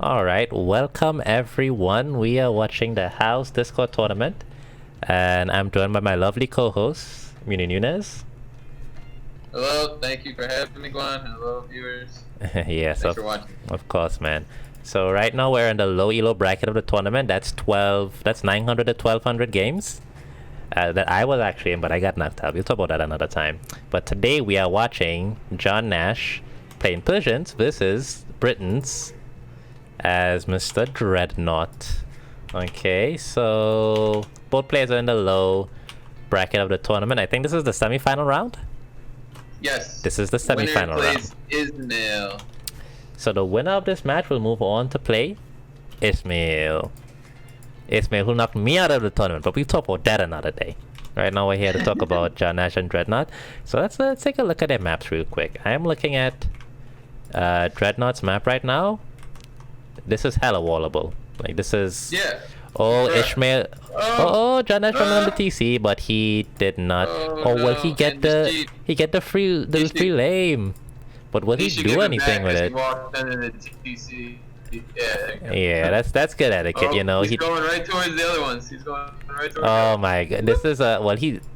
Alright, welcome everyone. We are watching the House Discord tournament, and I'm joined by my lovely co-host, Muni Nunes. Hello, thank you for having me, Glenn. Hello, viewers. Yes, Thanks for watching. of course, man. So right now we're in the low elo bracket of the tournament. That's 900 to 1200 games. That I was actually in, but I got knocked out. We'll talk about that another time. But today we are watching JohnNash playing Persians versus Britons as Mr. Dreadnaught. Okay, so both players are in the low bracket of the tournament. I think this is the semi-final round. Yes. This is the semi-final winner round. plays Ismail. So the winner of this match will move on to play Ismail. Ismail, who knocked me out of the tournament, but we'll talk about that another day. Right now we're here to talk about JohnNash and Dreadnaught. So let's take a look at their maps real quick. I am looking at Dreadnaught's map right now. This is hella wallable. Like this is Ishmael. JohnNash won on the TC, but he did not. Well, he get the free lame. But will he do anything with it? Yeah, that's good etiquette, you know. He's going right towards the other ones. He's going right towards. Oh my god, this is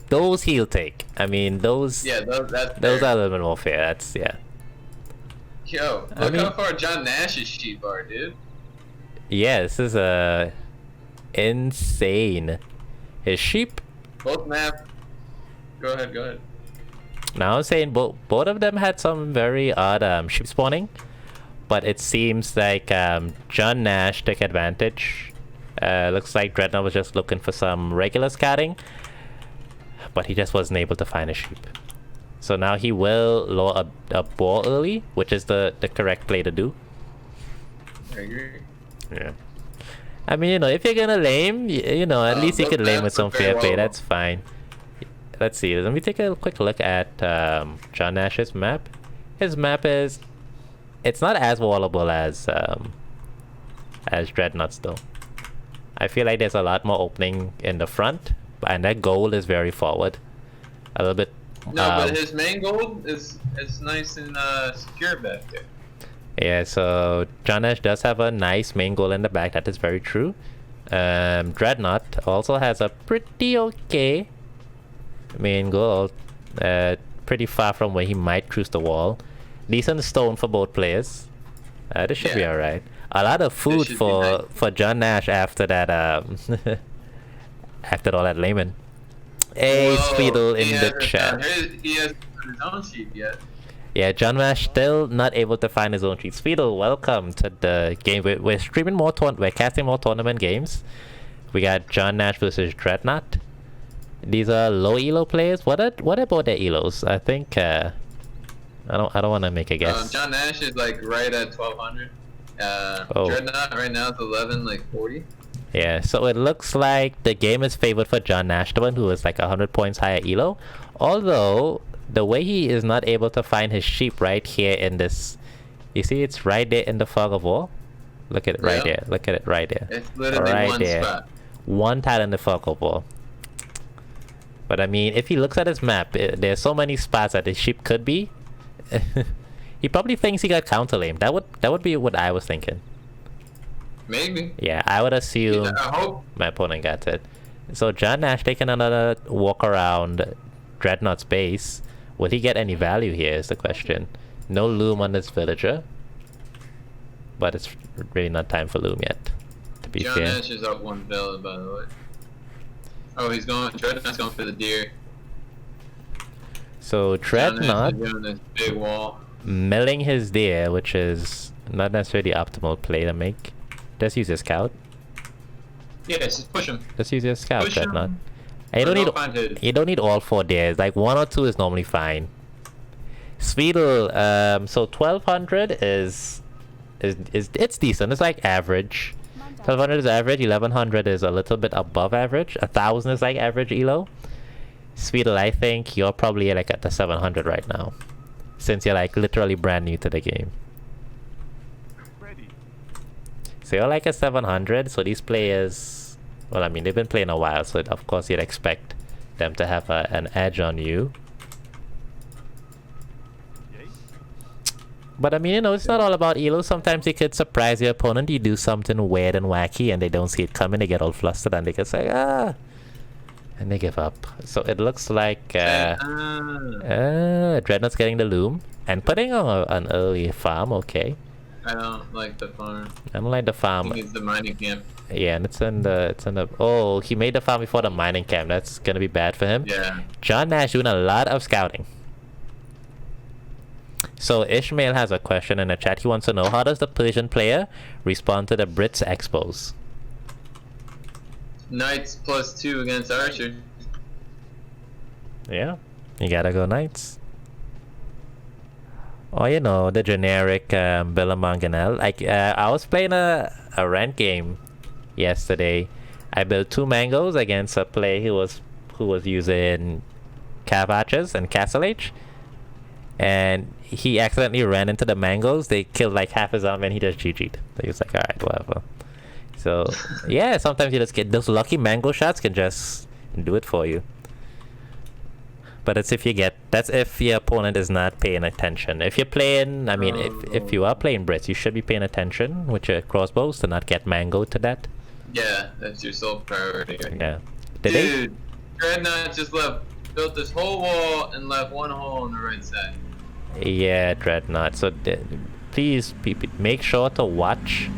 those he'll take. I mean those. Yeah, those are a little bit more fair. That's Yo, look how far JohnNash's sheep are, dude. Yeah, this is insane. His sheep. Both maps. Go ahead. Now I'm saying both of them had some very odd sheep spawning, but it seems like JohnNash took advantage. Looks like Dreadnaught was just looking for some regular scouting, but he just wasn't able to find a sheep. So now he will lower a ball early, which is the correct play to do. I agree. Yeah. I mean, you know, if you're gonna lame, you know, at least you could lame with some fair play. That's fine. Let's see. Let me take a quick look at JohnNash's map. His map it's not as wallable as Dreadnaught's though. I feel like there's a lot more opening in the front, and that goal is very forward. A little bit. No, but his main goal is nice and secure back there. Yeah, so JohnNash does have a nice main goal in the back. That is very true. Dreadnaught also has a pretty okay main goal. Pretty far from where he might cruise the wall. Decent stone for both players. This should be alright. A lot of food for JohnNash after that after all that layman. Hey, Speedle in the chat. He hasn't found his own sheep yet. Yeah, JohnNash still not able to find his own sheep. Speedle, welcome to the game. We're streaming more we're casting more tournament games. We got JohnNash versus Dreadnaught. These are low elo players. What about their elos? I think I don't want to make a guess. JohnNash is like right at 1200. Dreadnaught right now is 1140. Yeah, so it looks like the game is favored for JohnNash, the one who is like 100 points higher elo. Although the way he is not able to find his sheep right here in this, you see it's right there in the fog of war. Look at it right there. Look at it right there. It's literally right one there. spot. One tile in the fog of war. But I mean, if he looks at his map, there's so many spots that his sheep could be. He probably thinks he got counter lame. That would be what I was thinking. Maybe. Yeah, I would assume I hope my opponent got it. So JohnNash taking another walk around Dreadnaught's base. Will he get any value here is the question. No loom on this villager. But it's really not time for loom yet, to be fair. JohnNash is up one villa, by the way. Oh, Dreadnaught's going for the deer. So Dreadnaught doing this big wall. milling his deer, which is not necessarily the optimal play to make. Just use your scout. Yeah, just push him. Just use your scout, Push Dreadnaught. him. And you don't need all 4 dares. Like 1 or 2 is normally fine. Speedle, so 1200 is it's decent. It's like average. 1200 is average. 1100 is a little bit above average. 1000 is like average elo. Speedle, I think you're probably like at the 700 right now, since you're like literally brand new to the game. So you're like a 700. So these players, well, I mean, they've been playing a while, so of course you'd expect them to have an edge on you. But I mean, you know, it's not all about elo. Sometimes you could surprise your opponent. You do something weird and wacky, and they don't see it coming. They get all flustered, and they can say, ah, and they give up. So it looks like Dreadnaught's getting the loom and putting on an early farm. Okay. I don't like the farm. I don't like the farm. He needs the mining camp. Yeah, and it's in the. Oh, he made the farm before the mining camp. That's gonna be bad for him. Yeah. JohnNash doing a lot of scouting. So Ishmael has a question in the chat. He wants to know, how does the Persian player respond to the Brits expos? Knights +2 against Archer. Yeah, you gotta go Knights. Oh, you know, the generic Bill Manganel. Like, I was playing a rent game yesterday. I built 2 mangoes against a player who was using Cav Archers and Castle H. And he accidentally ran into the mangoes. They killed like half his army and he just GG'd. He was like, alright, whatever. So, yeah, sometimes you just get those lucky mango shots can just do it for you. But that's if your opponent is not paying attention. If you're playing, I mean, if you are playing Brits, you should be paying attention with your crossbows to not get mangoed to that. Yeah, that's your sole priority. Yeah. Dude, Dreadnought just built this whole wall and left 1 hole on the right side. Yeah, Dreadnought. So please, make sure to watch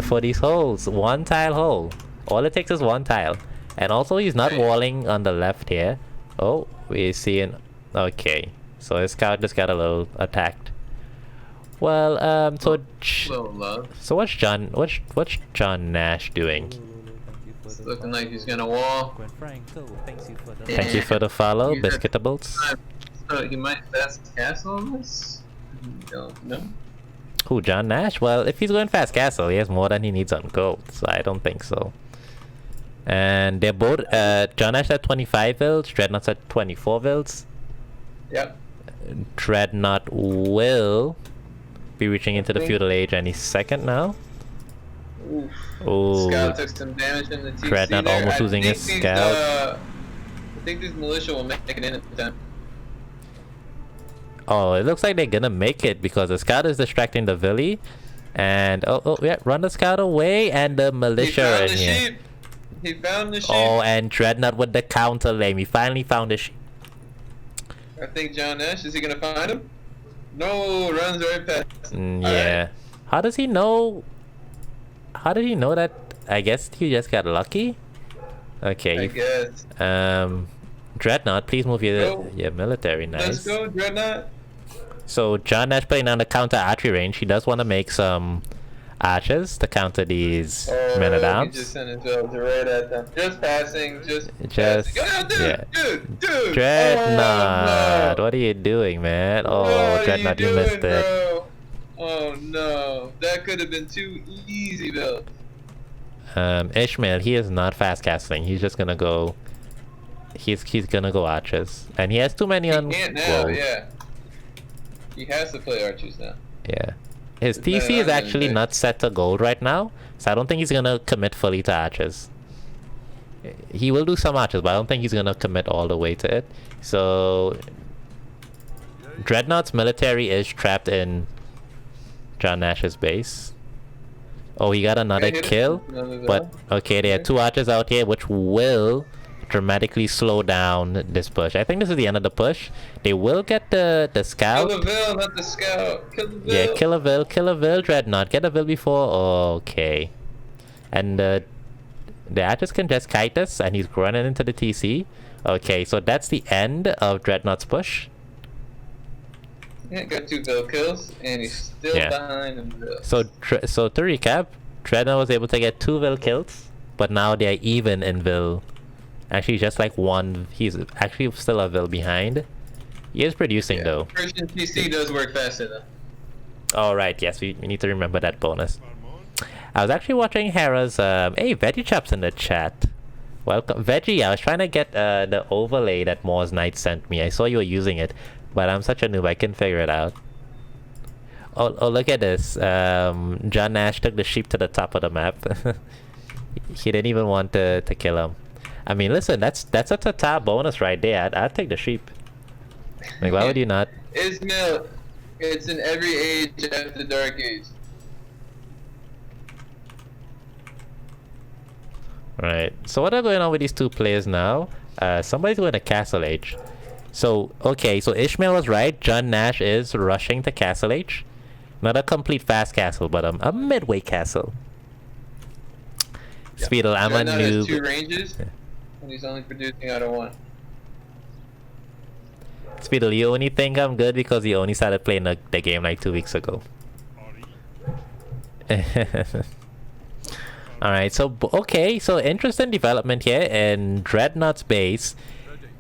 for these holes. 1 tile hole. All it takes is 1 tile. And also, he's not walling on the left here. Oh, we're seeing. Okay, so his scout just got a little attacked. Well, so what's JohnNash doing? It's looking like he's gonna wall. Thank you for the follow, Biscuitables. So he might fast castle on this? Don't know. Who, JohnNash? Well, if he's going fast castle, he has more than he needs on gold, so I don't think so. And they're both, JohnNash at 25 vills, Dreadnaught's at 24 vills. Yep. Dreadnought will be reaching into the feudal age any second now. Oof. Oh, Scout took some damage in the TC Dreadnought there. almost losing his scout. I think this militia will make it in at the time. Oh, it looks like they're gonna make it because the scout is distracting the villi. And, oh, yeah, run the scout away and the militia in here. Sheep. He found the sheep. Oh, and Dreadnought with the counter lame. He finally found the sheep. I think JohnNash, is he gonna find him? No, runs right past. Yeah. Right. How does he know? How did he know that? I guess he just got lucky. Okay. I guess. Dreadnought, please move your military. Nice. Let's go, Dreadnought. So JohnNash playing on the counter archery range. He does want to make some archers to counter these men-at-arms. He just sent his elves right at them. Just passing, just passing. Oh, dude, yeah. Dude. Dreadnought, Oh, no. What are you doing, man? Oh, what Dreadnought, you missed bro? it. Oh no, that could have been too easy, Bill. Ishmael, he is not fast casting. He's just gonna go. He's gonna go archers, and he has too many on. He can't now, yeah. He has to play archers now. Yeah. His TC is actually not set to gold right now, so I don't think he's gonna commit fully to archers. He will do some archers, but I don't think he's gonna commit all the way to it. So Dreadnaught's military is trapped in JohnNash's base. Oh, he got another kill, but okay, there are 2 archers out here, which will dramatically slow down this push. I think this is the end of the push. They will get the scout. Kill the Vil, not the scout. Kill the Vil. Yeah, kill a Vil, Dreadnought. Get a Vil before. Okay. And the archers can just kite us, and he's running into the TC. Okay, so that's the end of Dreadnaught's push. Yeah, got 2 Vil kills, and he's still behind him. So to recap, Dreadnought was able to get 2 Vil kills, but now they're even in Vil. Actually, just like 1. He's actually still a Vil behind. He is producing though. Persian PC does work faster though. Oh right, yes, we need to remember that bonus. I was actually watching Hera's. Hey, Veggie Chop's in the chat. Welcome, Veggie. I was trying to get the overlay that Moore's Knight sent me. I saw you were using it, but I'm such a noob. I couldn't figure it out. Oh, look at this. JohnNash took the sheep to the top of the map. He didn't even want to kill him. I mean, listen, that's a top bonus right there. I'd take the sheep. Like, why would you not? Ismail, It's in every age after the Dark Age. Right. So what are going on with these two players now? Somebody's going to Castle Age. So, okay, so Ishmael was right. JohnNash is rushing to Castle Age. Not a complete fast castle, but a midway castle. Yep. Speedle, I'm a Dreadnaught has 2 noob. ranges, and he's only producing out of 1. Speedle, you only think I'm good because you only started playing the game like 2 weeks ago. Alright, so, okay, so interesting development here in Dreadnaught's base.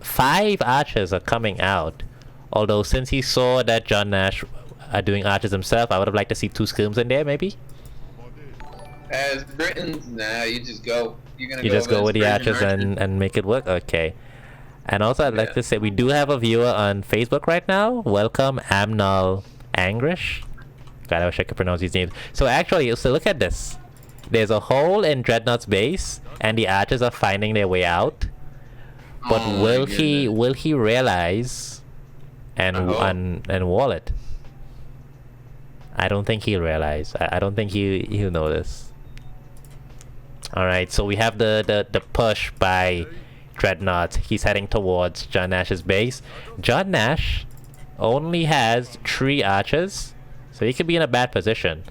5 archers are coming out. Although, since he saw that JohnNash are doing archers himself, I would have liked to see 2 skirms in there, maybe? As Britons, nah, you just go. You're gonna You just go with the archers and and make it work? Okay. And also, I'd like to say, we do have a viewer on Facebook right now. Welcome, Amnal Angrish. God, I wish I could pronounce his name. So actually, so look at this. There's a hole in Dreadnaught's base, and the archers are finding their way out. But will he realize and wall it? I don't think he'll realize. I don't think he'll notice. Alright, so we have the push by Dreadnaught. He's heading towards JohnNash's base. JohnNash only has 3 archers, so he could be in a bad position.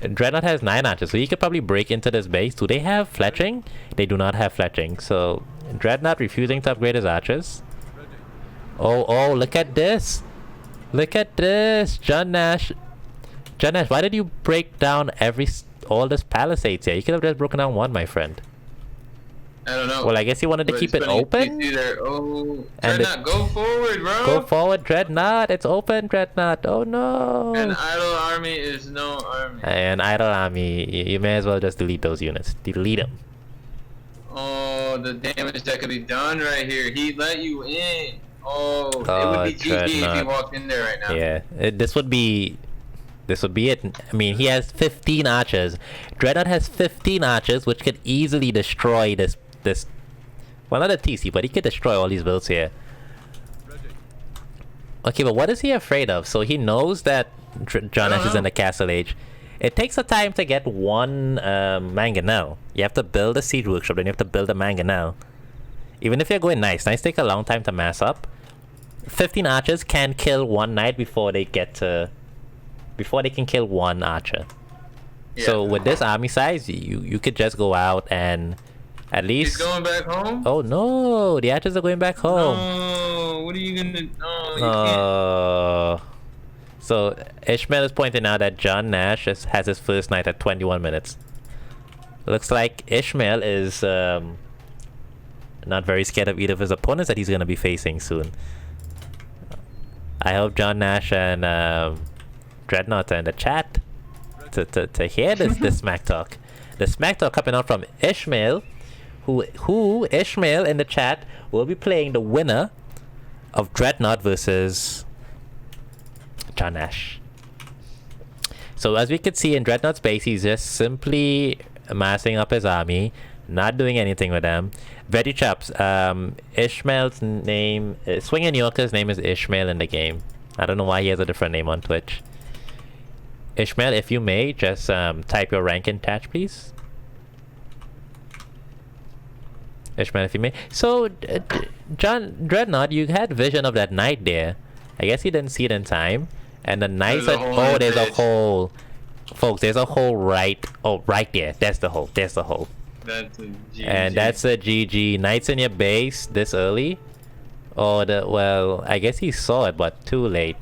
Dreadnaught has 9 archers, so he could probably break into this base. Do they have fletching? They do not have fletching, so Dreadnaught refusing to upgrade his archers. Oh, look at this! Look at this! JohnNash, why did you break down all this palisades here? You could have just broken down 1, my friend. I don't know. Well, I guess he wanted to keep it open. Oh, Dreadnaught, go forward, bro! Go forward, Dreadnought! It's open, Dreadnought! Oh no! An idle army is no army. An idle army, you may as well just delete those units. Delete them. Oh, the damage that could be done right here. He let you in. Oh, it would be GG if he walked in there right now. Yeah, this would be it. I mean, he has 15 archers. Dreadnought has 15 archers, which could easily destroy this. Well, not a TC, but he could destroy all these builds here. Okay, but what is he afraid of? So he knows that JohnNash is in the Castle Age. It takes a time to get 1 mangonel. You have to build a siege workshop, then you have to build a mangonel. Even if you're going knights take a long time to mass up. 15 archers can kill 1 knight before they can kill 1 archer. Yeah. So with this army size, you could just go out and at least... He's going back home? Oh no, the archers are going back home. No, what are you gonna... No, you can't. So Ishmael is pointing out that JohnNash has his first knight at 21 minutes. Looks like Ishmael is not very scared of either of his opponents that he's going to be facing soon. I hope JohnNash and Dreadnaught are in the chat to hear this smack talk. The smack talk coming out from Ishmael, who Ishmael in the chat will be playing the winner of Dreadnaught versus JohnNash. So as we could see in Dreadnaught's base, he's just simply amassing up his army, not doing anything with them. Veggie Chops, Ishmael's name, Swinging Yorker's name is Ishmael in the game. I don't know why he has a different name on Twitch. Ishmael, if you may, just type your rank in chat, please. Ishmael, if you may. So, Dreadnaught, you had vision of that knight there. I guess you didn't see it in time. And the knights are... Oh, there's a hole. Folks, there's a hole right... Oh, right there. That's the hole. There's the hole. That's a GG. And that's a GG. Knights in your base this early? Oh, well, I guess he saw it, but too late.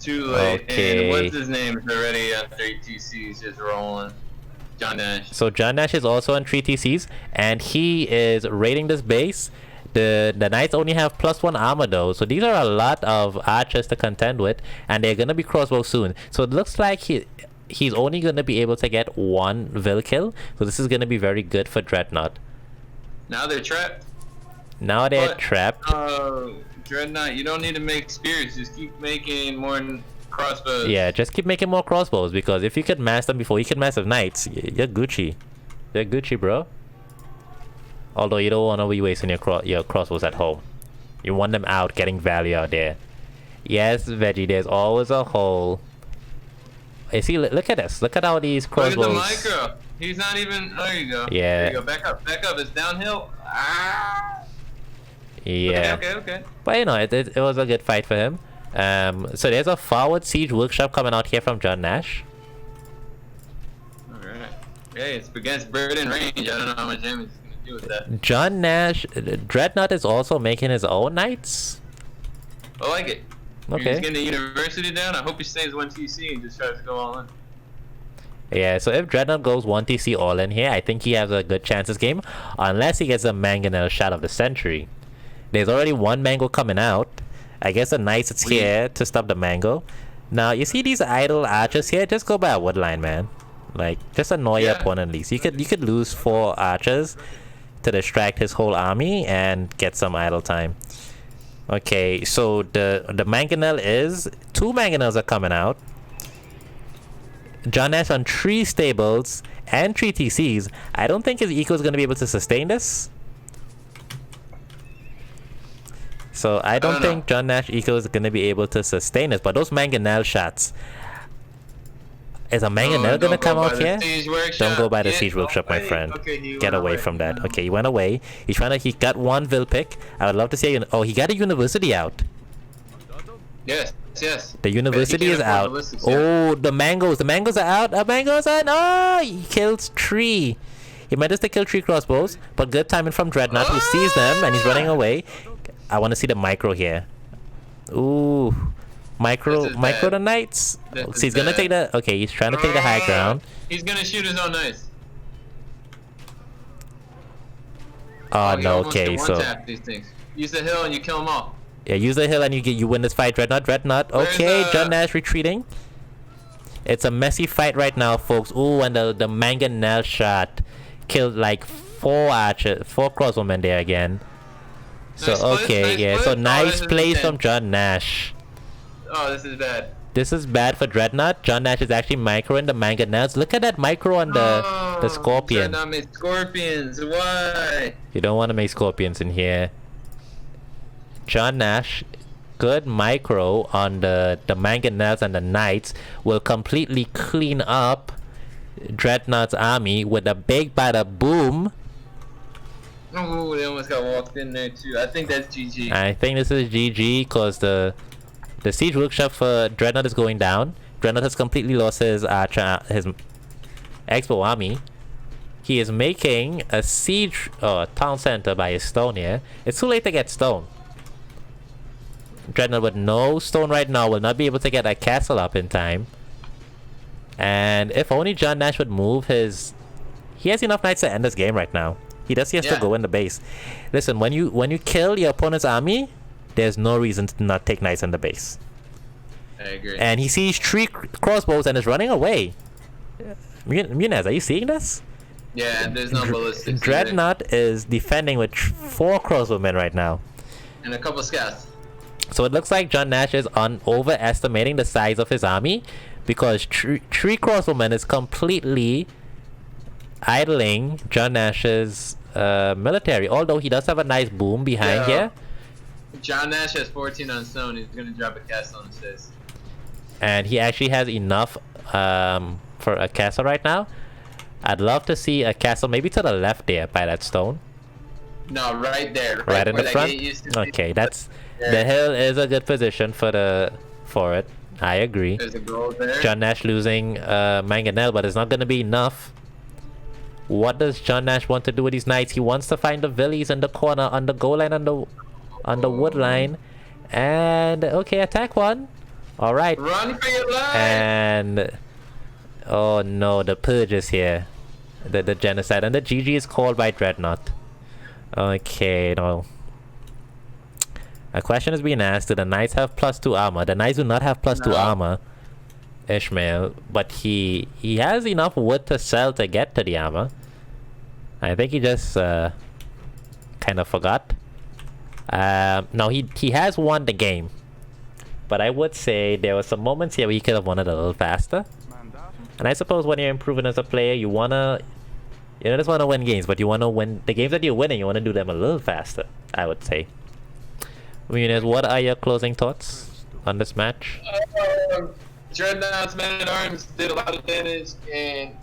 Too late. Okay. And what's his name is already on 3 TCs just rolling. JohnNash. So JohnNash is also on 3 TCs, and he is raiding this base. The knights only have +1 armor though, so these are a lot of archers to contend with, and they're gonna be crossbow soon. So it looks like he's only gonna be able to get 1 Vil kill. So this is gonna be very good for Dreadnaught. Now they're trapped. Now they're trapped. Dreadnaught, you don't need to make spears. Just keep making more crossbows. Yeah, just keep making more crossbows, because if you could mass them before you could mass the knights, you're Gucci. You're Gucci, bro. Although you don't want to be wasting your crossbows at home. You want them out, getting value out there. Yes, Veggie, there's always a hole. Hey, see, look at this. Look at how these crossbows... Look at the micro. He's not even... There you go. Yeah. There you go. Back up. Back up. It's downhill. Ah. Yeah. Okay. But you know, it was a good fight for him. So there's a forward siege workshop coming out here from JohnNash. Alright. Hey, it's against bird and range. I don't know how much damage he's gonna do with that. JohnNash... Dreadnaught is also making his own knights. I like it. Okay. You're just getting the university down. I hope he stays 1 TC and just tries to go all in. Yeah, so if Dreadnaught goes 1 TC all in here, I think he has a good chance this game. Unless he gets a mangonel shot of the century. There's already one mango coming out. I guess the knights is here to stop the mango. Now, you see these idle archers here? Just go by a woodline, man. Like, just annoy your opponent at least. You could lose 4 archers to distract his whole army and get some idle time. Okay, so the mangonel is 2 mangonels are coming out. JohnNash on 3 stables and 3 TCs. I don't think his eco is going to be able to sustain this. So I don't think JohnNash eco is going to be able to sustain this. But those mangonel shots. Is a mangonel going to come out here? Don't go by the siege workshop, my friend. Okay, Get away from that. Okay, he went away. He got 1 vil pick. I would love to see he got a university out. Yes. The university is out. Oh, the mangoes are out. The mangoes are out. Oh, he kills 3. He managed to kill 3 crossbows, but good timing from Dreadnaught, who sees them and he's running away. I want to see the micro here. Ooh, micro the knights. So he's gonna take the. Okay, he's trying to take the high ground. He's gonna shoot his own knights. Oh no. Okay, so these things. Use the hill and you kill them all. Yeah, use the hill and you win this fight. Dreadnaught. Okay, JohnNash retreating. It's a messy fight right now, folks. Ooh, and the mangonel shot killed like 4 crossbowmen there again. So so nice plays from JohnNash. Oh, this is bad. This is bad for Dreadnaught. JohnNash is actually microing the mangonels. Look at that micro on the scorpion. Dreadnaught made scorpions. Why? You don't want to make scorpions in here. JohnNash, good micro on the mangonels and the knights will completely clean up Dreadnaught's army with a big bada boom. Oh, they almost got walked in there too. I think that's GG. I think this is GG because the siege workshop for Dreadnaught is going down. Dreadnaught has completely lost his expo army. He is making a siege town center by his stone here. It's too late to get stone. Dreadnaught with no stone right now will not be able to get a castle up in time. And if only JohnNash would move his... He has enough knights to end this game right now. He has to go in the base. Listen, when you kill your opponent's army, there's no reason to not take knights in the base. I agree. And he sees 3 crossbows and is running away. Munez, are you seeing this? Yeah, there's no ballistics. Dreadnaught is defending with 4 crossbowmen right now. And a couple scouts. So it looks like JohnNash is overestimating the size of his army because 3 crossbowmen is completely idling JohnNash's military. Although he does have a nice boom behind here. JohnNash has 14 on stone. He's gonna drop a castle on his face. And he actually has enough for a castle right now. I'd love to see a castle maybe to the left there by that stone. No, right there. Right in the front? Okay, that's... The hill is a good position for it. I agree. There's a gold there. JohnNash losing mangonel, but it's not going to be enough. What does JohnNash want to do with these knights? He wants to find the villies in the corner on the goal line on the wood line. And okay, attack 1. All right. Run for your life. And oh no, the purge is here. The genocide, and the GG is called by Dreadnaught. Okay, no. A question is being asked: do the knights have +2 armor? The knights do not have +2 armor, Ishmael, but he has enough wood to sell to get to the armor. I think he just kind of forgot. No, he has won the game, but I would say there were some moments here where he could have won it a little faster. And I suppose when you're improving as a player, you just wanna win games, but you wanna win the games that you're winning. You wanna do them a little faster, I would say. Munez, what are your closing thoughts? on this match? Dreadnought's man-at-arms did a lot of damage, and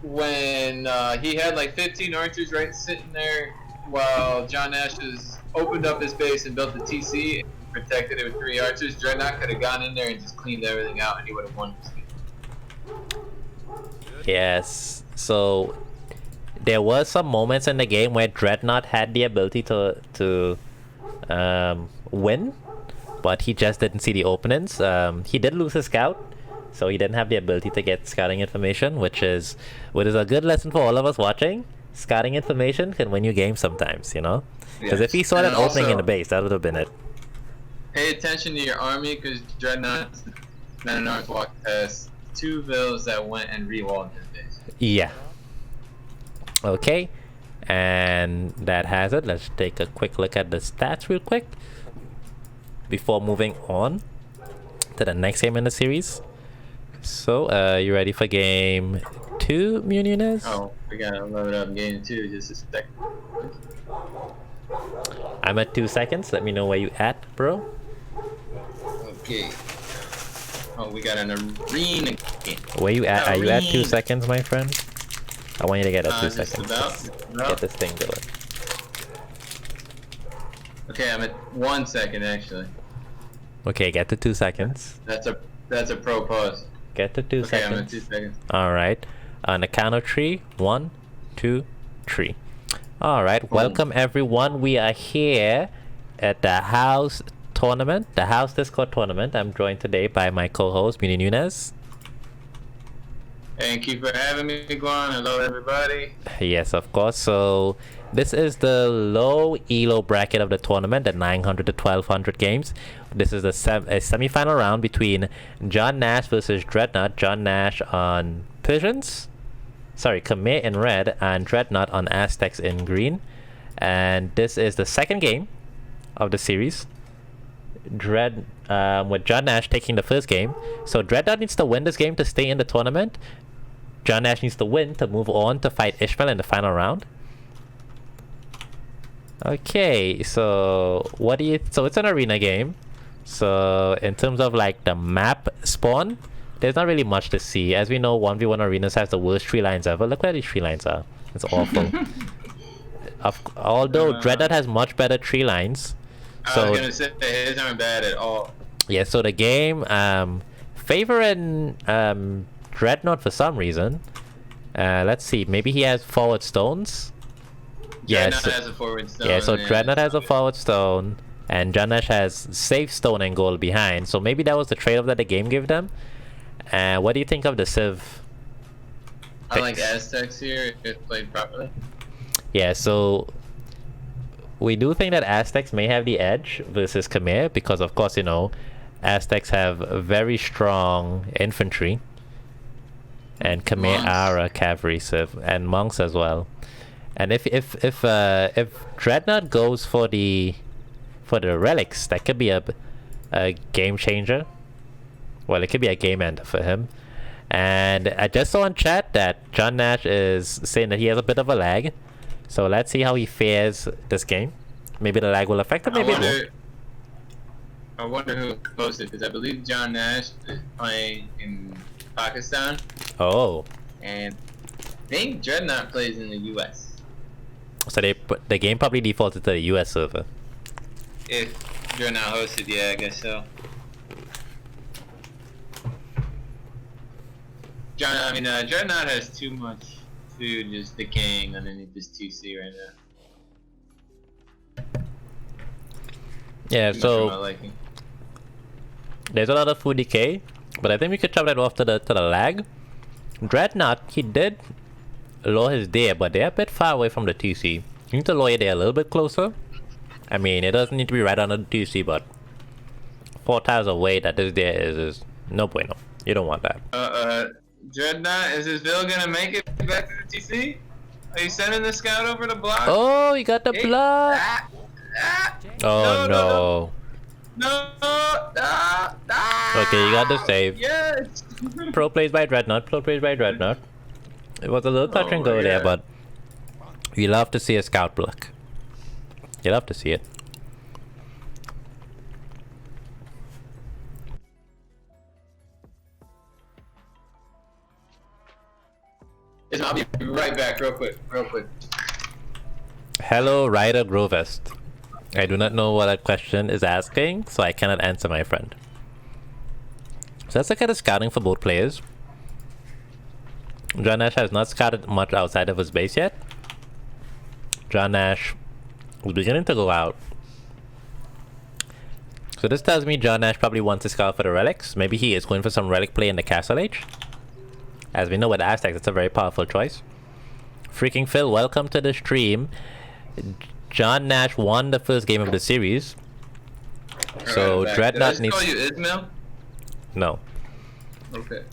when he had like 15 archers right sitting there while JohnNash has opened up his base and built the TC and protected it with 3 archers, Dreadnought could have gone in there and just cleaned everything out and he would have won this game. Yes, so there was some moments in the game where Dreadnought had the ability to win, but he just didn't see the openings. He did lose his scout, so he didn't have the ability to get scouting information, which is a good lesson for all of us watching. Scouting information can win you games sometimes, you know? Because if he saw that opening in the base, that would have been it. Pay attention to your army, because Dreadnought's man-at-arms walked past 2 villas that went and re-walled his base. Yeah. Okay. And that has it. Let's take a quick look at the stats real quick before moving on to the next game in the series. So, you ready for game 2, Munez? Oh, we gotta load up game 2 just a second. I'm at 2 seconds. Let me know where you at, bro. Okay. Oh, we got an arena game. Where you at? Are you at 2 seconds, my friend? I want you to get at 2 seconds. About. Get this thing going. Okay, I'm at 1 second actually. Okay, get to 2 seconds. That's a pro pause. Get to 2 seconds. Okay, I'm at 2 seconds. Alright. On the count of 3. 1, 2, 3. Alright, welcome everyone. We are here at the house tournament, the house Discord tournament. I'm joined today by my co-host, Munez. Thank you for having me, Guan. Hello, everybody. Yes, of course. So this is the low elo bracket of the tournament, the 900 to 1200 games. This is a semi-final round between JohnNash versus Dreadnaught. JohnNash on Pigeons, Khmer in red, and Dreadnaught on Aztecs in green. And this is the second game of the series. With JohnNash taking the first game. So Dreadnaught needs to win this game to stay in the tournament. JohnNash needs to win to move on to fight Ishmael in the final round. Okay, so so it's an arena game. So in terms of like the map spawn, there's not really much to see. As we know, 1v1 arenas has the worst tree lines ever. Look where these tree lines are. It's awful. Although Dreadnought has much better tree lines. So, I was gonna say his aren't bad at all. Yeah, so the game favoring Dreadnought for some reason. Let's see, maybe he has forward stones. Dreadnought has a forward stone. Yeah, so Dreadnought has a forward stone, and JohnNash has safe stone and gold behind. So maybe that was the trade-off that the game gave them. What do you think of the Civ? I like Aztecs here if played properly. Yeah, so we do think that Aztecs may have the edge versus Khmer because, of course, you know, Aztecs have very strong infantry, and Khmer are a cavalry civ, and monks as well. And if Dreadnought goes for the relics, that could be a game changer. Well, it could be a game ender for him. And I just saw in chat that JohnNash is saying that he has a bit of a lag. So let's see how he fares this game. Maybe the lag will affect him, maybe it won't. I wonder who posted, because I believe JohnNash is playing in Pakistan. Oh. And I think Dreadnought plays in the US. So the game probably defaulted to the US server. If Dreadnought hosted, yeah, I guess so. Dreadnought has too much food just decaying underneath this TC right now. Yeah, so there's a lot of food decay, but I think we could chop that off to the lag. Dreadnought, he did lower his deer, but they're a bit far away from the TC. You need to lower your deer a little bit closer. I mean, it doesn't need to be right under the TC, but 4 tiles away that this deer is no bueno. You don't want that. Dreadnought, is his bill gonna make it back to the TC? Are you sending the scout over to block? Oh, you got the block! Oh no. No! Okay, you got the save. Yes! Pro plays by Dreadnought. It was a little touch and go there, but you love to see a scout block. You love to see it. I'll be right back, real quick. Hello, Ryder Grovest. I do not know what that question is asking, so I cannot answer, my friend. So let's look at the scouting for both players. JohnNash has not scouted much outside of his base yet. JohnNash is beginning to go out. So this tells me JohnNash probably wants to scout for the relics. Maybe he is going for some relic play in the Castle Age. As we know with Aztecs, it's a very powerful choice. Freaking Phil, welcome to the stream. JohnNash won the first game of the series. So right, Dreadnaught needs... Did I call you Ismail? No. Okay.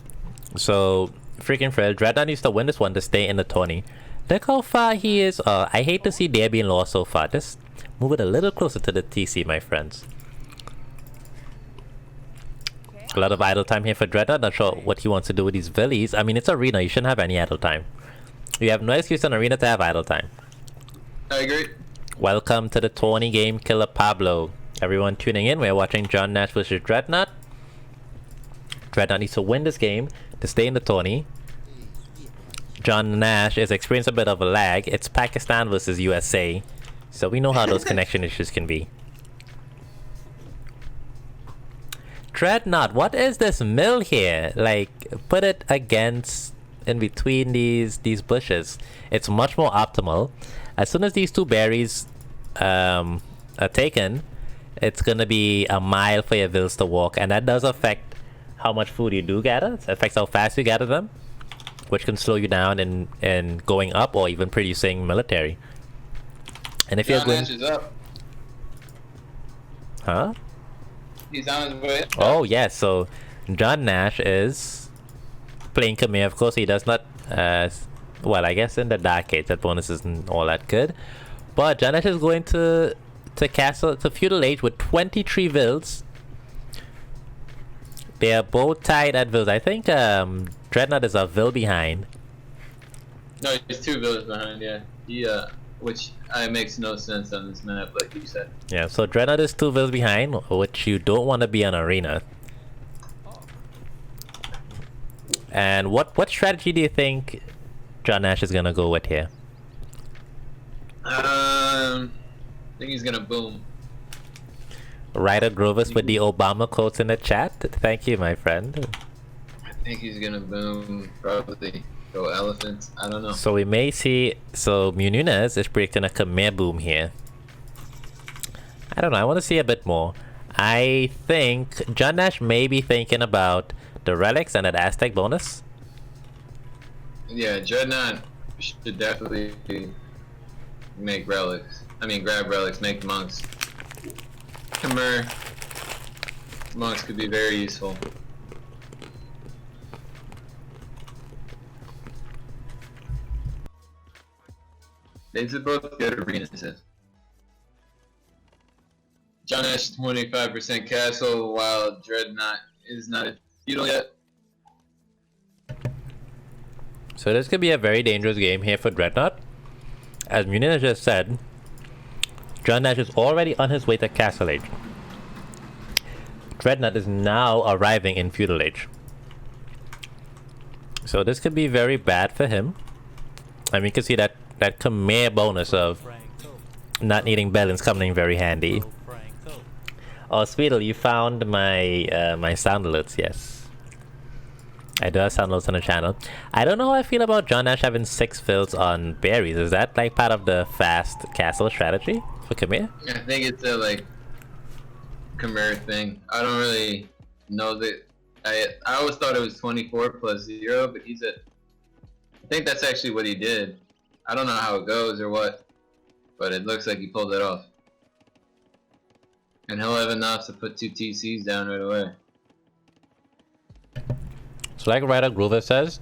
So, freaking Phil, Dreadnaught needs to win this one to stay in the tourney. Look how far he is. I hate to see Dare being lost so far. Just move it a little closer to the TC, my friends. A lot of idle time here for Dreadnaught. Not sure what he wants to do with these villies. I mean, it's arena. You shouldn't have any idle time. You have no excuse in arena to have idle time. I agree. Welcome to the tourney game, Killer Pablo. Everyone tuning in, we're watching JohnNash versus Dreadnaught. Dreadnaught needs to win this game to stay in the tourney. JohnNash is experiencing a bit of a lag. It's Pakistan versus USA, so we know how those connection issues can be. Dreadnaught, what is this mill here? Like, put it against, in between these bushes. It's much more optimal. As soon as these two berries are taken, it's gonna be a mile for your vills to walk, and that does affect how much food you do gather. It affects how fast you gather them, which can slow you down in going up or even producing military. And if you're going... JohnNash is up. Huh? He's on his way up. Oh yes, so JohnNash is playing Khmer. Of course he does not well, I guess in the Dark Age that bonus isn't all that good, but JohnNash is going to Feudal Age with 23 vills. They are both tied at vills. I think Dreadnaught is a vill behind. No, he's 2 villas behind, yeah. He which makes no sense on this map, like you said. Yeah, so Dreadnaught is 2 vills behind, which you don't want to be on arena. And what strategy do you think JohnNash is gonna go with here? I think he's gonna boom. Ryder Grovis with the Obama quotes in the chat. Thank you, my friend. I think he's gonna boom, probably go elephants. I don't know. So we may see. So Mununez is predicting a Khmer boom here. I don't know. I want to see a bit more. I think JohnNash may be thinking about the relics and that Aztec bonus. Yeah, Dreadnaught should definitely make relics. I mean, grab relics, make monks. Khmer monks could be very useful. These are both good arenas. JohnNash 25% castle, while Dreadnaught is not a feudal yet. So this could be a very dangerous game here for Dreadnaught. As Munina just said, JohnNash is already on his way to Castle Age. Dreadnaught is now arriving in Feudal Age. So this could be very bad for him. I mean, you can see that Khmer bonus of not needing balance coming in very handy. Oh, Speedle, you found my my sound alerts, yes. I do have sound alerts on the channel. I don't know how I feel about JohnNash having 6 fills on berries. Is that like part of the fast castle strategy for Khmer? I think it's a like Khmer thing. I don't really know that. I always thought it was 24 plus 0, but he's at. I think that's actually what he did. I don't know how it goes or what, but it looks like he pulled it off. And he'll have enough to put 2 TCs down right away. So like Ryder Grover says,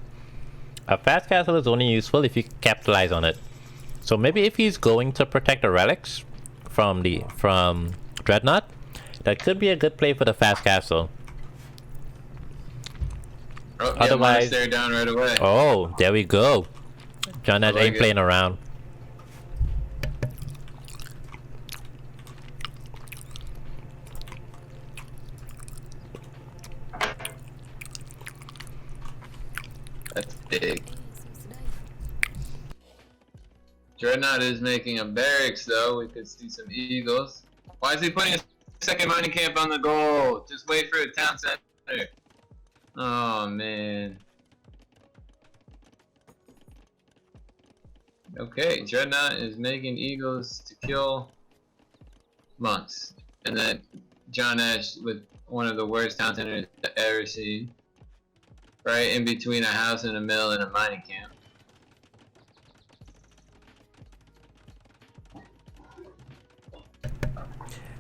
a fast castle is only useful if you capitalize on it. So maybe if he's going to protect the relics from Dreadnaught, that could be a good play for the fast castle. Oh, Otherwise, yeah, down right away. Oh, there we go. JohnNash ain't playing around. That's big. Dreadnaught is making a barracks though. We could see some eagles. Why is he putting a second mining camp on the goal? Just wait for a town center. Oh man. Okay, Dreadnaught is making eagles to kill monks. And then JohnNash with one of the worst town centers I've ever seen. Right in between a house and a mill and a mining camp.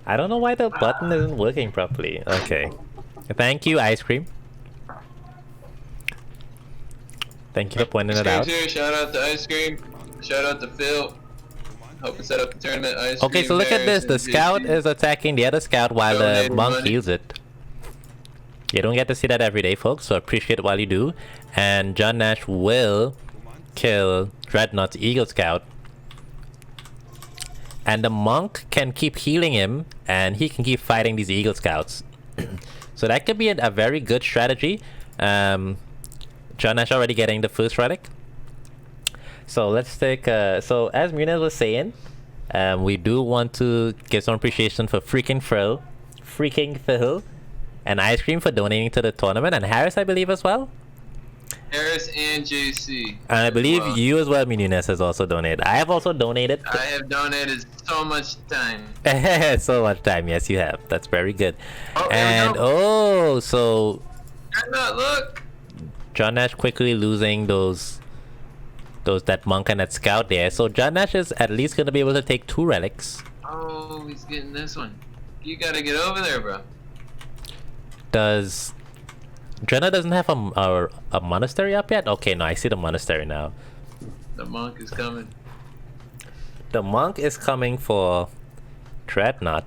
I don't know why the button isn't working properly. Okay. Thank you, Ice Cream. Thank you for pointing it out. Here. Shout out to Ice Cream. Shout out to Phil. Helping set up the tournament. Ice Okay, Cream, so look at this. Harris, The scout is attacking the other scout while the monk money. heals it. You don't get to see that every day, folks, so appreciate it while you do. And JohnNash will kill Dreadnaught's Eagle Scout. And the monk can keep healing him, and he can keep fighting these Eagle Scouts. So that could be a very good strategy. JohnNash already getting the first relic. So let's take... so as Munez was saying, we do want to give some appreciation for Freaking Phil, and Ice Cream for donating to the tournament, and Harris, I believe, as well. Harris and JC. And I believe you as well, Munez, has also donated. I have also donated. I have donated so much time. So much time, yes, you have. That's very good. Oh, And oh, so Dreadnaught, look. JohnNash quickly losing that monk and that scout there. So JohnNash is at least gonna be able to take 2 relics. Oh, he's getting this one. You gotta get over there, bro. Does Dreadnaught doesn't have a monastery up yet? Okay, no, I see the monastery now. The monk is coming. The monk is coming for Dreadnaught.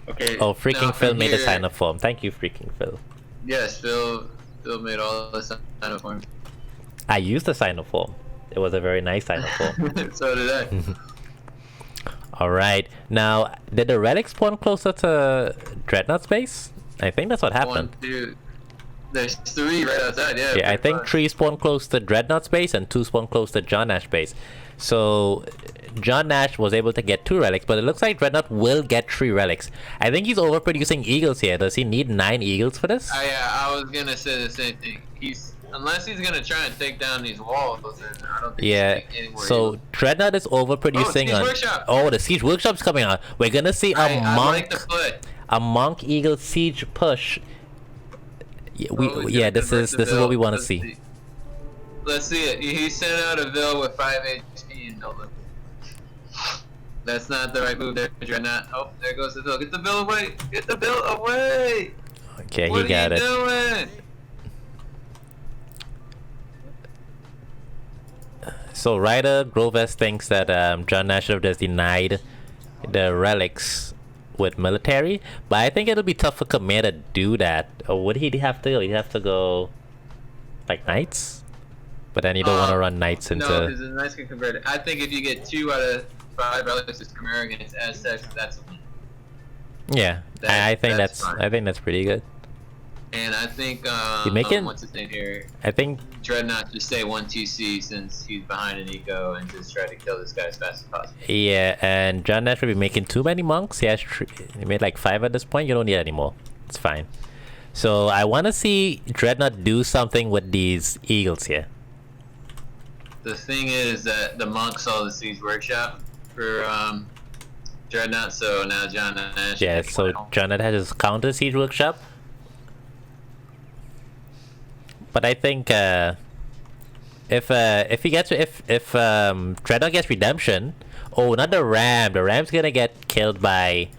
Okay. Oh, freaking now Phil from made a here- sign up form. Thank you, freaking Phil. Yes, Phil made all the sign up for me. I used the sign up form. It was a very nice sign up form. So did I. Alright, now, did the relic spawn closer to Dreadnaught's base? I think that's what happened. 1, 2. There's 3 right outside, yeah. Yeah, I think much. 3 spawn close to Dreadnaught's base and 2 spawn close to JohnNash base. So, JohnNash was able to get 2 relics, but it looks like Dreadnaught will get 3 relics. I think he's overproducing eagles here. Does he need 9 eagles for this? Yeah, I was gonna say the same thing. Unless he's gonna try and take down these walls, then I don't think Yeah, he's taking anywhere so either. Dreadnought is overproducing Siege Workshop. Oh, the Siege Workshop's coming out. We're gonna see I like the play. a monk eagle siege push. Yeah, this is what we want to see. Let's see it. He sent out a Vil with 5 HP and no look. That's not the right move there, Dreadnaught. Oh, there goes the Vil. Get the Vil away! Get the Vil away! Okay, What he got are it. you doing? So Ryder Groves thinks that JohnNash should have just denied the relics with military, but I think it'll be tough for Khmer to do that. Or would he have to go? He'd have to go like knights, but then you don't want to run knights into. No, because the Knights can convert it. I think if you get 2 out of 5 relics as Khmer against Aztecs, that's a win. Yeah, I think that's fine. I think that's pretty good. And I think what's his name here? I think Dreadnaught just stay 1 TC since he's behind an eco and just try to kill this guy as fast as possible. yeah, and JohnNash will be making too many monks. He made like 5 at this point. You don't need any more. It's fine. So I want to see Dreadnaught do something with these eagles here. The thing is that the monk saw the Siege Workshop for Dreadnaught, so now JohnNash. Yeah, so JohnNash has his counter siege workshop. But I think if Dreadnaught gets redemption, oh, not the ram. The ram's gonna get killed by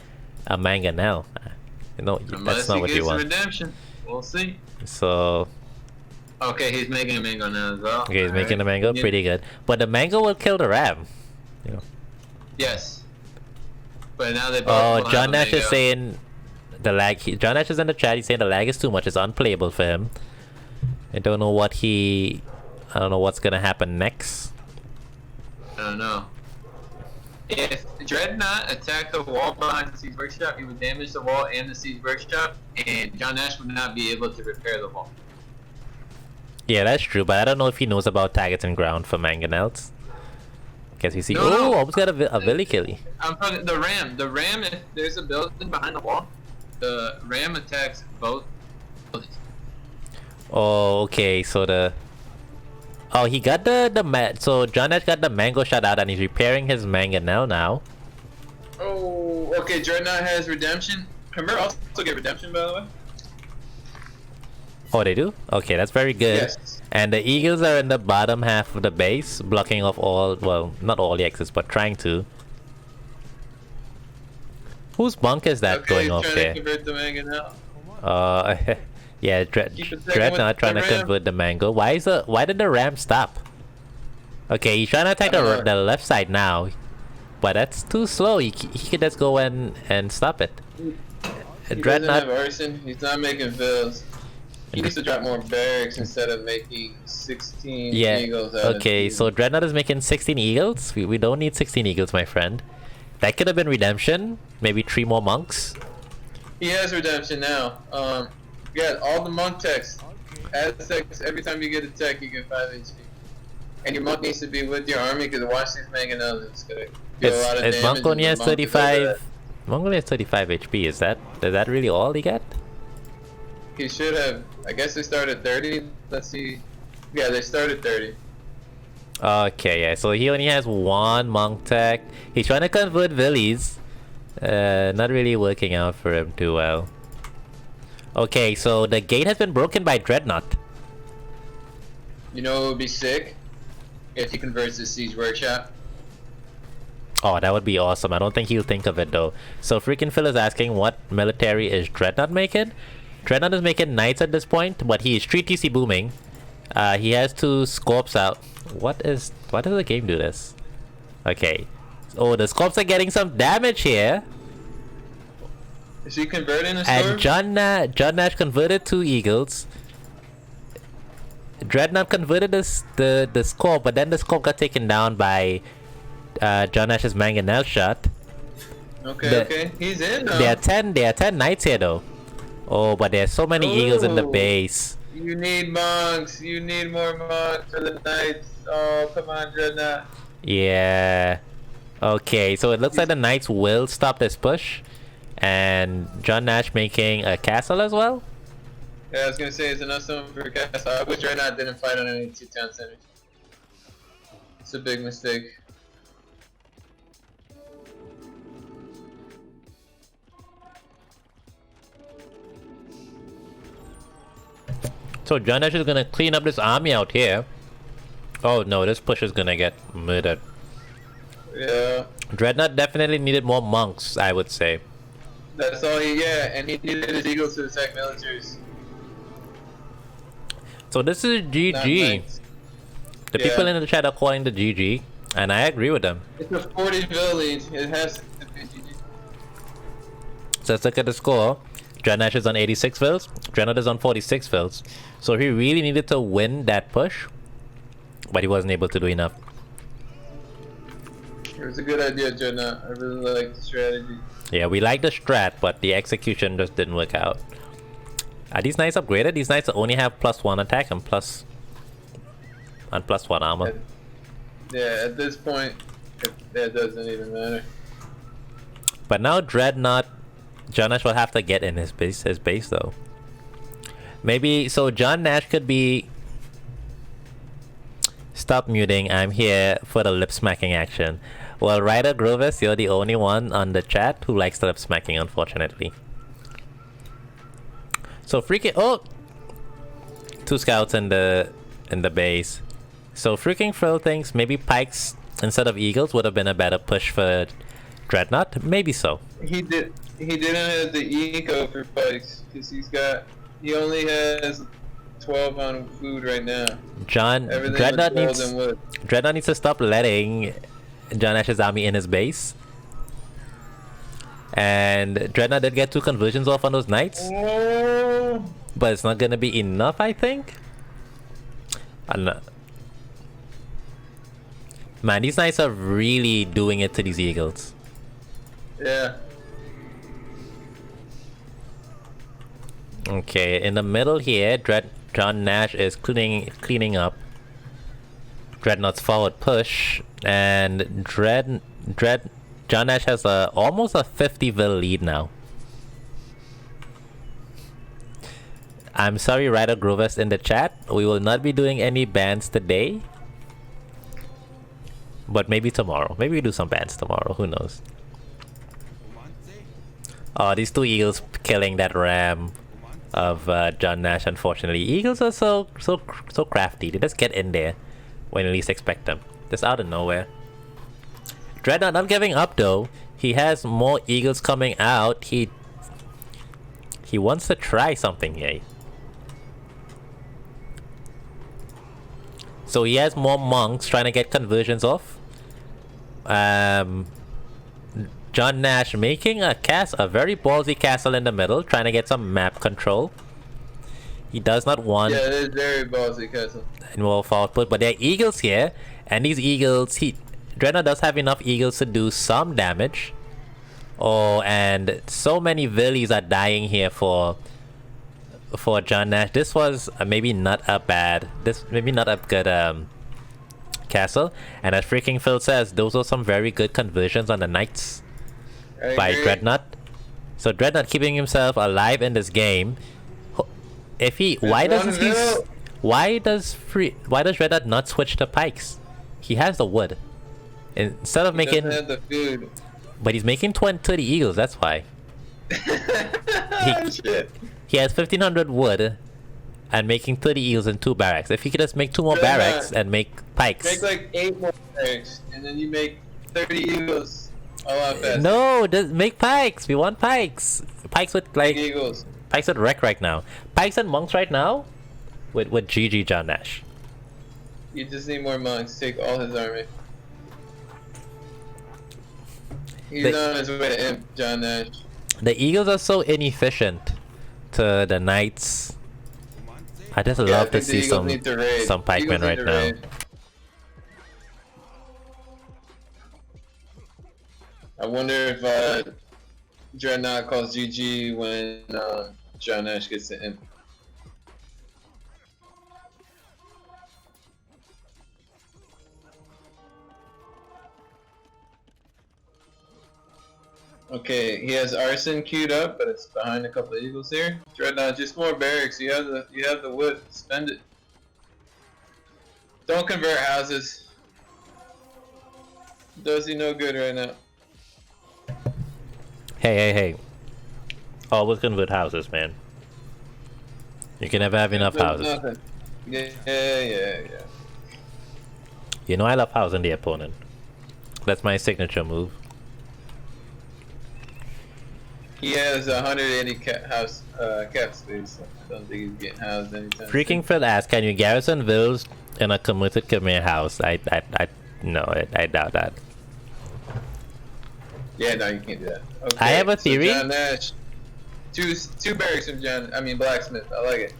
a mangonel. No, that's not what you want. Redemption, we'll see. So okay, he's making a mango now as well. okay, he's making a mango, pretty good. But the mango will kill the ram. You know. Yes. But now they both. Oh, will have a JohnNash is mango. saying the lag. JohnNash is in the chat. He's saying the lag is too much. It's unplayable for him. I don't know what's gonna happen next. I don't know. If Dreadnaught attacked the wall behind the Siege Workshop, he would damage the wall and the Siege Workshop, and JohnNash would not be able to repair the wall. Yeah, that's true, but I don't know if he knows about targeting ground for mangonels. Guess we see. No, Oh, no. almost got a Billy Killy. I'm talking the ram. The ram, if there's a building behind the wall, the ram attacks both buildings. Oh, okay. So he got so JohnNash got the mango shot out and he's repairing his mangonel now. Oh, okay. Dreadnaught has redemption. Remember, also get redemption, by the way. Oh, they do? Okay, that's very good. Yes. And the Eagles are in the bottom half of the base, blocking off all, well, not all the exits, but trying to. Whose bunk is that going off there? To convert the mangonel. Yeah, Dreadnaught trying to convert the mango. Why did the ram stop? Okay, he's trying to attack the left side now, but that's too slow. He could just go and stop it. He doesn't have arson. He's not making vills. He needs to drop more barracks instead of making 16 eagles out okay, so Dreadnaught is making 16 eagles. We don't need 16 eagles, my friend. That could have been redemption. Maybe 3 more monks. He has redemption now. Yeah, all the monk techs. Add techs every time you get a tech, you get 5 HP. And your monk needs to be with your army because watch these mangonels. It's gonna do a lot of damage. Monk only has 35. Monk only has 35 HP. Is that really all he got? He should have. I guess they started 30. Let's see. Yeah, they started 30. Okay, yeah. So he only has 1 monk tech. He's trying to convert villies. Not really working out for him too well. Okay, so the gate has been broken by Dreadnaught. You know what would be sick? If he converts the siege workshop. Oh, that would be awesome. I don't think he'll think of it though. So freaking Phil is asking what military is Dreadnaught making? Dreadnaught is making knights at this point, but he is 3 TC booming. He has 2 scorps out. Why does the game do this? Okay. Oh, the scorps are getting some damage here. Is he converting a storm? And JohnNash converted 2 eagles. Dreadnaught converted the scorp, but then the scorp got taken down by JohnNash's mangonel shot. Okay. He's in now. There are 10 knights here though. Oh, but there's so many eagles in the base. You need monks. You need more monks for the knights. Oh, come on, Dreadnaught. Yeah. Okay, so it looks like the knights will stop this push. And JohnNash making a castle as well? Yeah, I was gonna say it's enough stone for a castle. I wish Dreadnaught didn't fight on any 2 town centers. It's a big mistake. So JohnNash is gonna clean up this army out here. Oh no, this push is gonna get murdered. Yeah. Dreadnaught definitely needed more monks, I would say. That's all and he needed his eagles to attack militaries. So this is GG. The people in the chat are calling the GG, and I agree with them. It's a 40 village. It has to be GG. So let's look at the score. JohnNash is on 86 fills. Dreadnaught is on 46 fills. So he really needed to win that push, but he wasn't able to do enough. It was a good idea, Dreadnaught. I really like the strategy. Yeah, we like the strat, but the execution just didn't work out. Are these knights upgraded? These knights only have +1 attack and +1 armor. Yeah, at this point, it doesn't even matter. But now Dreadnaught, JohnNash will have to get in his base though. Maybe, so JohnNash could be... Stop muting, I'm here for the lip smacking action. Well, Ryder Grovis, you're the only one on the chat who likes the lip smacking, unfortunately. So freaking 2 scouts in the base. So freaking Phil thinks maybe pikes instead of eagles would have been a better push for Dreadnaught. Maybe so. He didn't have the eco for pikes because he only has 12 on food right now. Dreadnaught needs to stop letting JohnNash's army in his base. And Dreadnaught did get 2 conversions off on those knights. Oh. But it's not gonna be enough, I think. I don't know. Man, these knights are really doing it to these eagles. Yeah. Okay, in the middle here, JohnNash is cleaning up. Dreadnaught's forward push, and JohnNash has almost a 50 vil lead now. I'm sorry, Ryder Grovest in the chat. We will not be doing any bans today, but maybe tomorrow. Maybe we do some bans tomorrow. Who knows? Oh, these two eagles killing that ram of JohnNash. Unfortunately, eagles are so crafty. They just get in there when you least expect them, just out of nowhere. Dreadnaught not giving up though. He has more eagles coming out. He wants to try something here. So he has more monks trying to get conversions off. JohnNash making a very ballsy castle in the middle, trying to get some map control. He does not want. Yeah, it is very ballsy castle. Involve output, but there are eagles here, and these eagles, Dreadnaught does have enough eagles to do some damage. Oh, and so many villies are dying here for JohnNash. This was maybe not a good castle, and as freaking Phil says, those are some very good conversions on the knights by Dreadnaught. So Dreadnaught keeping himself alive in this game. If he, why does Dreadnaught not switch to pikes? He has the wood. Instead of making, doesn't have the food. But he's making 30 eagles. That's why. He has 1500 wood and making 30 eagles in 2 barracks. If he could just make 2 more barracks and make pikes. Make like 8 more barracks, and then you make 30 eagles a lot faster. No, just make pikes. We want pikes. Pikes with like eagles. Pikes with wreck right now. Pikes and monks right now with GG JohnNash. You just need more monks. Take all his army. He's on his way to imp JohnNash. The eagles are so inefficient to the knights. I just love to see some pikemen right now. I wonder if Dreadnaught calls GG when JohnNash gets to imp. Okay, he has arson queued up, but it's behind a couple of eagles here. Dreadnaught, just more barracks. You have the wood. Spend it. Don't convert houses. Does you no good right now. Hey. Always convert houses, man. You can never have enough houses. Nothing. Yeah. You know I love housing the opponent. That's my signature move. He has 180 cap space. I don't think he's getting housed anytime. Freaking Phil asks, can you garrison vills in a committed Khmer house? I doubt that. Yeah, no, you can't do that. Okay, I have a theory. So JohnNash, two barracks from Blacksmith. I like it.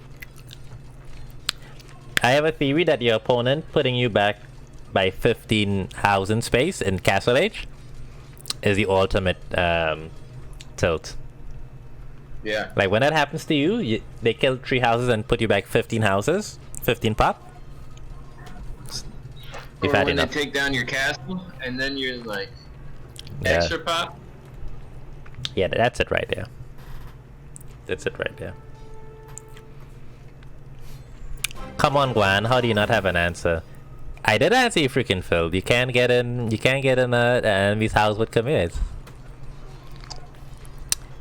I have a theory that your opponent putting you back by 15 housing space in Castle Age is the ultimate tilt. Yeah. Like when that happens to you, they kill 3 houses and put you back 15 houses, 15 pop. Or when they take down your castle and then you're like extra pop. Yeah, that's it right there. Come on, Guan, how do you not have an answer? I did answer you, freaking Phil. You can't get in an enemy's house with Khmer's.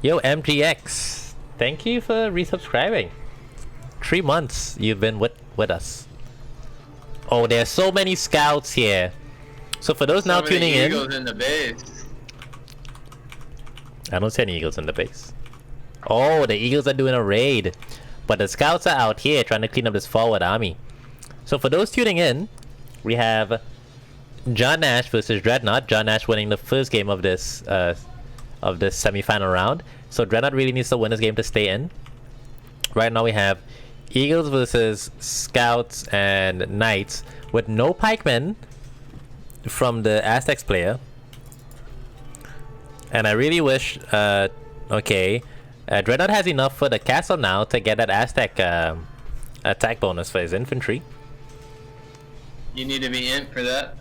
Yo, MGX, thank you for resubscribing. 3 months you've been with us. Oh, there's so many scouts here. So for those now tuning in, eagles in the base. I don't see any eagles in the base. Oh, the eagles are doing a raid, but the scouts are out here trying to clean up this forward army. So for those tuning in, we have JohnNash versus Dreadnaught. JohnNash winning the first game of this semi-final round. So Dreadnaught really needs to win this game to stay in. Right now we have eagles versus scouts and knights with no pikemen from the Aztecs player. And I really wish, Dreadnaught has enough for the castle now to get that Aztec attack bonus for his infantry. You need to be imp for that.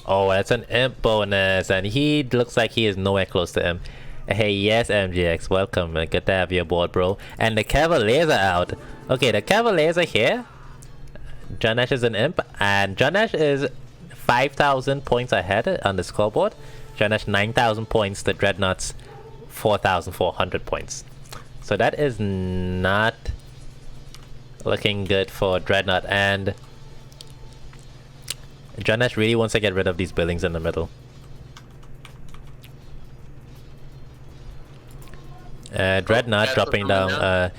Oh, that's an imp bonus, and he looks like he is nowhere close to imp. Hey, yes, MGX, welcome. Good to have you aboard, bro. And the Cavaliers are out. Okay, the Cavaliers are here. JohnNash is an imp, and JohnNash is 5,000 points ahead on the scoreboard. JohnNash 9,000 points, the Dreadnaught's 4,400 points. So that is not looking good for Dreadnought, and JohnNash really wants to get rid of these buildings in the middle. Dreadnought dropping down.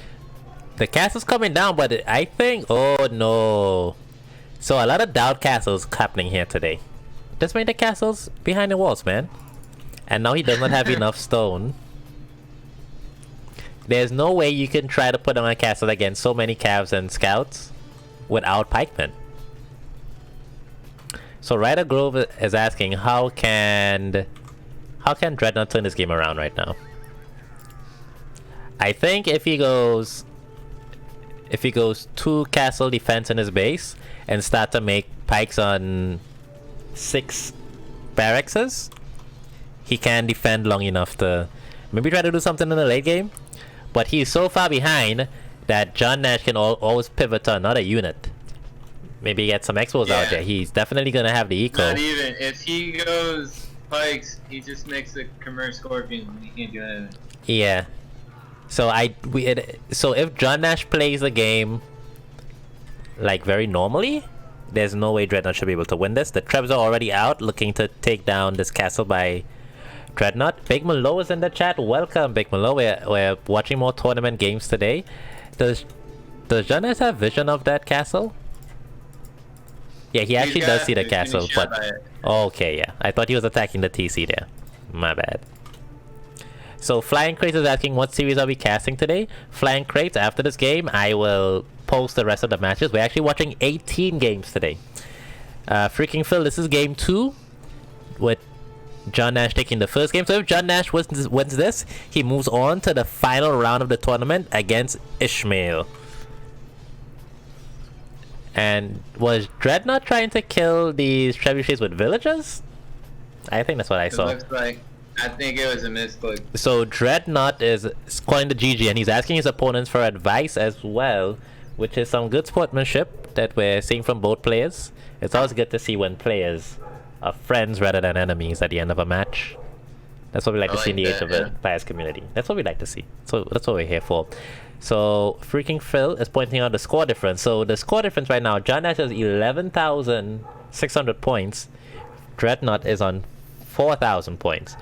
The castle's coming down, but I think... Oh no. So a lot of doubt castles happening here today. Just made the castles behind the walls, man. And now he does not have enough stone. There's no way you can try to put on a castle against so many calves and scouts without pikemen. So Ryder Grove is asking, how can Dreadnought turn this game around right now? I think if he goes 2 castle defense in his base and start to make pikes on 6 barracks, he can defend long enough to maybe try to do something in the late game. But he's so far behind that JohnNash can always pivot to another unit. Maybe get some expos out there. He's definitely gonna have the eco. Not even. If he goes pikes, he just makes the commerce scorpion. He can't do anything. Yeah. So so if JohnNash plays the game like very normally, there's no way Dreadnought should be able to win this. The Trebs are already out looking to take down this castle by Dreadnought. Big Malo is in the chat. Welcome, Big Malo. We're watching more tournament games today. Does JohnNash have vision of that castle? Yeah, he actually does see the castle, but... Okay, yeah. I thought he was attacking the TC there. My bad. So Flying Crates is asking, what series are we casting today? Flying Crates, after this game, I will post the rest of the matches. We're actually watching 18 games today. Freaking Phil, this is game 2, with JohnNash taking the first game. So if JohnNash wins this, he moves on to the final round of the tournament against Ishmael. And was Dreadnought trying to kill these trebuchets with villagers? I think that's what I saw. It looks like. I think it was a misclick. So Dreadnought is calling the GG, and he's asking his opponents for advice as well, which is some good sportsmanship that we're seeing from both players. It's always good to see when players are friends rather than enemies at the end of a match. That's what we like to see in the age of the players community. That's what we like to see. So that's what we're here for. So Freaking Phil is pointing out the score difference. So the score difference right now, JohnNash has 11,600 points. Dreadnought is on 4,000 points.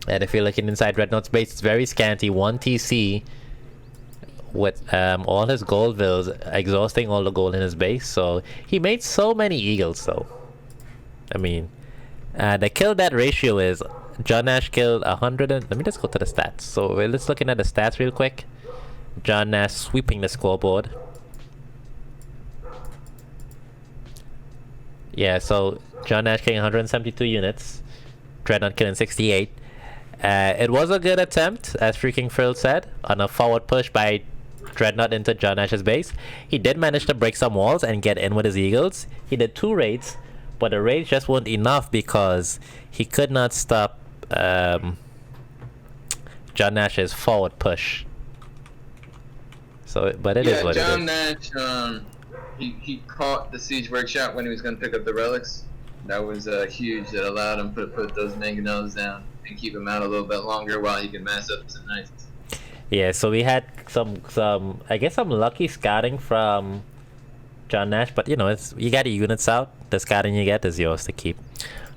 And if you're looking inside Dreadnought's base, it's very scanty. 1 TC with all his gold vills, exhausting all the gold in his base. So he made so many eagles though. I mean, the kill death ratio is JohnNash killed 100 and... Let me just go to the stats. So we're just looking at the stats real quick. JohnNash sweeping the scoreboard. Yeah, so JohnNash killing 172 units. Dreadnought killing 68. It was a good attempt, as Freaking Phil said, on a forward push by Dreadnought into JohnNash's base. He did manage to break some walls and get in with his eagles. He did 2 raids, but the raids just weren't enough because he could not stop JohnNash's forward push. So, but it is what JohnNash, he caught the siege workshop when he was going to pick up the relics. That was huge. That allowed him to put those mangonels down and keep him out a little bit longer while he can mass up some knights. Yeah, so we had some I guess some lucky scouting from JohnNash, but you know, you got your units out. The scouting you get is yours to keep.